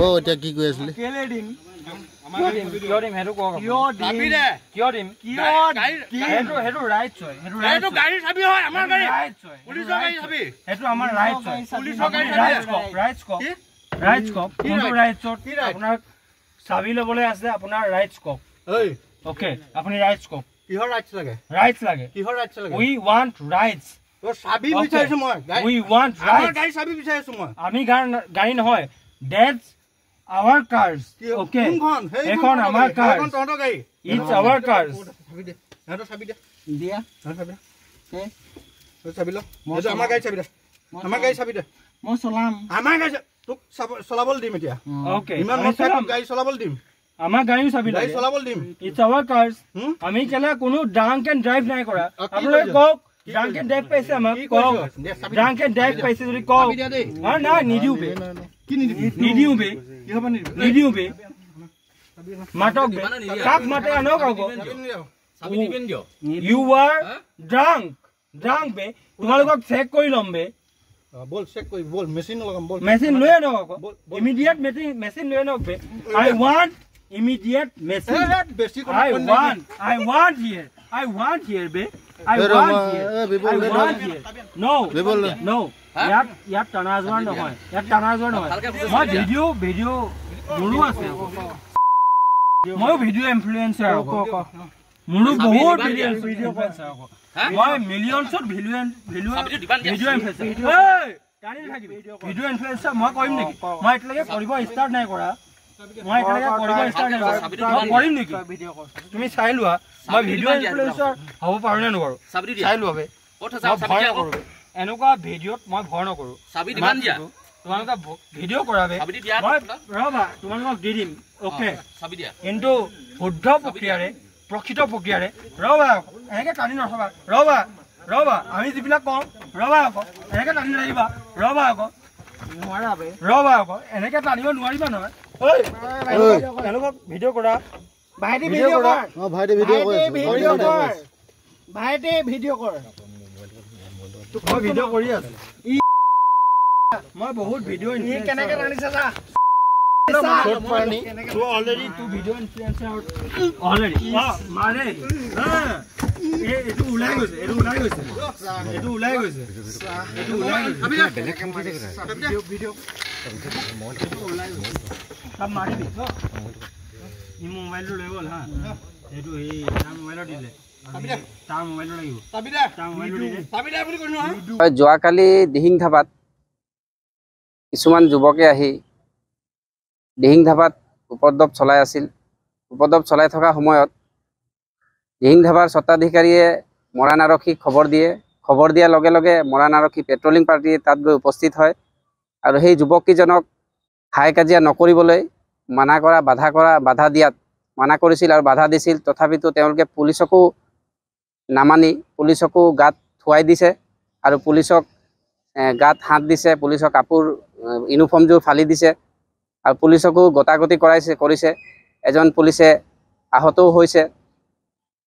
ও এটা কি কই আছিল কেলে দিম কিয় দিম হেতু কক চাবি দে কিয় দিম হেতু ৰাইট হয় হেতু গাড়ী চাবি হয় আমাৰ গাড়ী ৰাইট হয় পুলিচৰ গাড়ী চাবি হেতু আমাৰ ৰাইট হয় পুলিচৰ গাড়ী ৰাইট কক কোনটো ৰাইটছত আপোনাৰ চাবি ল'বলৈ আছে আপোনাৰ ৰাইটছ কক ঐ ওকে আপুনি ৰাইটছ কক কিহৰ ৰাইটছ লাগে ৰাইটছ লাগে কিহৰ ৰাইটছ লাগে উই ৱান্ট ৰাইটছ তোৰ চাবি বিচাৰিছো মই উই ৱান্ট আমাৰ ৰাইটছ গাড়ী চাবি বিচাৰিছো মই আমি গাড়ী নহয় দ্যাটছ our cars okay এখন আমাৰ cars এখন তহঁতৰ গাড়ী it's our cars চাবি দে হেতু চাবি দে দিয়া চাবি দে চাবি ল হেতু আমাৰ গাড়ী চাবি দে আমাৰ গাড়ী চাবি দে মই চলাম আমাৰ গাড়ী তোক চলাবলৈ দিম এতিয়া okay ইমান মই গাড়ী চলাবলৈ দিম আমাৰ গাড়ীও চাবি গাড়ী লাগে চলাবলৈ দিম it's our cars আমি কেলে কোনো ড্ৰাংক এণ্ড ড্ৰাইভ নাই কৰা আপোনালোকে কওক ড্ৰাংক এণ্ড ড্ৰাইভ পাইছে আমাক কওক ড্ৰাংক এণ্ড ড্ৰাইভ পাইছে যদি কওক নাই নিদিও বে কি নিদিও বে কি হ'ব নিদিও বে মাতক বে কাক মাতে আনক আকৌ চাবি দিবেন কিয় you are drunk বে তোমালোকক চেক কৰি ল'ম বে বল চেক কৰি বল মেচিন লগাম বল মেচিন লৈ আনক আকৌ ইমিডিয়েট মেচিন লৈ আনক বে I want immediate message বেছি I want here be I want here no ইয়াত টানাজোৱাৰ নহয় মই ভিডিঅ মোৰো আছে মই ভিডিঅ ইনফ্লুয়েন্সাৰ মোৰো বহুত ভিডিঅ ইনফ্লুয়েন্সাৰ মই মিলিয়নছত ভিডিঅ ইনফ্লুয়েন্সাৰ ভিডিঅ ইনফ্লুয়েন্সাৰ মই কৰিম নেকি মই এতিয়ালৈকে কৰিব ষ্টাৰ্ট নাই কৰা কৰিম নেকি তুমি চাই লোৱা মই ভিডিঅ ইনফ্লুয়েন্সাৰ হ'ব পাৰো নে নোৱাৰো চাই লোৱা বে ভয় নকৰো এনেকুৱা ভিডিঅ'ত মই ভয় নকৰো তোমালোকে ভিডিঅ' কৰাবে ৰবা তোমালোকক দি দিম অ'কে কিন্তু শুদ্ধ প্ৰক্ৰিয়াৰে প্ৰকৃত প্ৰক্ৰিয়াৰে ৰবা এনেকে টানি নথবা ৰবা আমি যিবিলাক কওঁ ৰবা আকৌ এনেকে টানি নাহিবা ৰবা আকৌ এনেকে টানিব নোৱাৰিবা নহয় এনেকুৱা ভিডিঅ' কৰা ভাইটি ভিডিঅ' কৰ ভাইটি ভিডিঅ' কৰ মই ভিডিঅ' কৰি আছো মই বহুত ভিডিঅ' কেনেকে টানিছে যা অলৰেডি তু ভিডিঅ' ইনফ্লুয়েন্সাৰ অলৰেডি মানে এইটো ওলাই গৈছে মাৰিবি মোবাইলটো লৈ গ'ল হা এইটো এই তাৰ মোবাইলত দিলে তাৰ মোবাইলটো লাগিব যোৱাকালি দিহিং ধাবাত কিছুমান যুৱকে আহি দিহিং ধাবাত উপদ্ৰৱ চলাই আছিল উপদ্ৰৱ চলাই থকা সময়ত দিহিং ধাবাৰ স্বত্বাধিকাৰীয়ে মৰাণ আৰক্ষীক খবৰ দিয়াৰ লগে লগে মৰাণ আৰক্ষী পেট্ৰলিং পাৰ্টি তাত গৈ উপস্থিত হয় আৰু সেই যুৱককেইজনক হাই কাজিয়া নকৰিবলৈ বাধা দিয়াত মানা কৰিছিল আৰু বাধা দিছিল তথাপিতো তেওঁলোকে পুলিচকো নামানি পুলিচকো গাত থুৱাই দিছে আৰু পুলিচক গাত হাত দিছে পুলিচৰ কাপোৰ ইউনিফৰ্মযোৰ ফালি দিছে আৰু পুলিচকো গতাগতি কৰিছে এজন পুলিচে আহতও হৈছে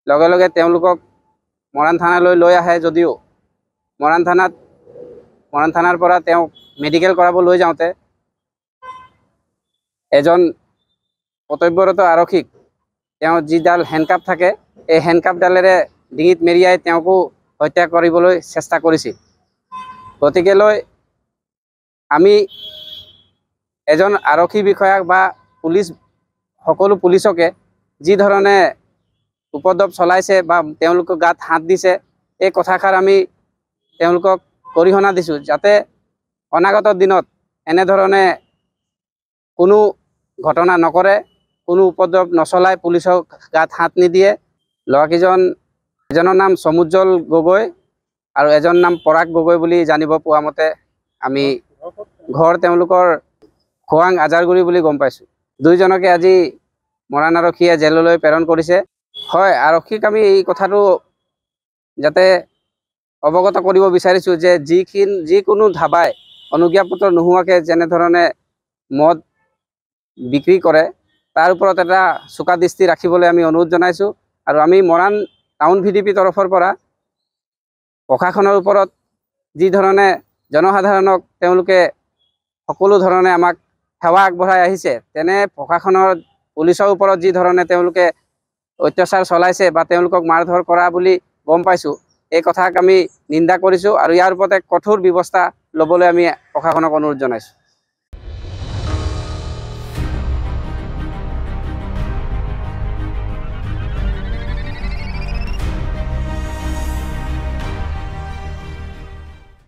লগে লগে তেওঁলোকক মৰাণ থানালৈ লৈ আহে যদিও মৰাণ থানাৰ পৰা তেওঁক মেডিকেল কৰাব লৈ যাওঁতে এজন কৰ্তব্যৰত আৰক্ষীক তেওঁ যিডাল হেণ্ডকাপ থাকে এই হেণ্ডকাপডালেৰে ডিঙিত মেৰিয়াই তেওঁকো হত্যা কৰিবলৈ চেষ্টা কৰিছিল গতিকেলৈ আমি এজন আৰক্ষী বিষয়াক বা সকলো পুলিচকে যি ধৰণে উপদ্ৰৱ চলাইছে বা তেওঁলোকৰ গাত হাত দিছে এই কথাষাৰ আমি তেওঁলোকক গৰিহণা দিছোঁ যাতে অনাগত দিনত এনেধৰণে কোনো ঘটনা নকৰে কোনো উপদ্ৰৱ নচলাই পুলিচক গাত হাত নিদিয়ে এজনৰ নাম সমুজ্জ্বল গগৈ আৰু এজন নাম পৰাগ গগৈ বুলি জানিব পোৱা মতে আমি ঘৰ তেওঁলোকৰ খোৱাং আজাৰগুৰি বুলি গম পাইছোঁ দুইজনকে আজি মৰাণ আৰক্ষীয়ে জেললৈ প্ৰেৰণ কৰিছে হয় আৰক্ষীক আমি এই কথাটো যাতে অৱগত কৰিব বিচাৰিছোঁ যে যিকোনো ধাবাই অনুজ্ঞাপত্ৰ নোহোৱাকৈ যেনেধৰণে মদ বিক্ৰী কৰে তাৰ ওপৰত এটা চোকা দৃষ্টি ৰাখিবলৈ আমি অনুৰোধ জনাইছোঁ আৰু আমি মৰাণ টাউন VDP তৰফৰ পৰা প্ৰশাসনৰ ওপৰত যি ধৰণে জনসাধাৰণক তেওঁলোকে সকলো ধৰণে আমাক সেৱা আগবঢ়াই আহিছে, তেনে প্ৰশাসনৰ পুলিচৰ ওপৰত যি ধৰণে তেওঁলোকে অত্যাচাৰ চলাইছে বা তেওঁলোকক মাৰ ধৰ কৰা বুলি গম পাইছোঁ, এই কথাক আমি নিন্দা কৰিছোঁ আৰু ইয়াৰ ওপৰতে কঠোৰ ব্যৱস্থা ল'বলৈ আমি প্ৰশাসনক অনুৰোধ জনাইছোঁ।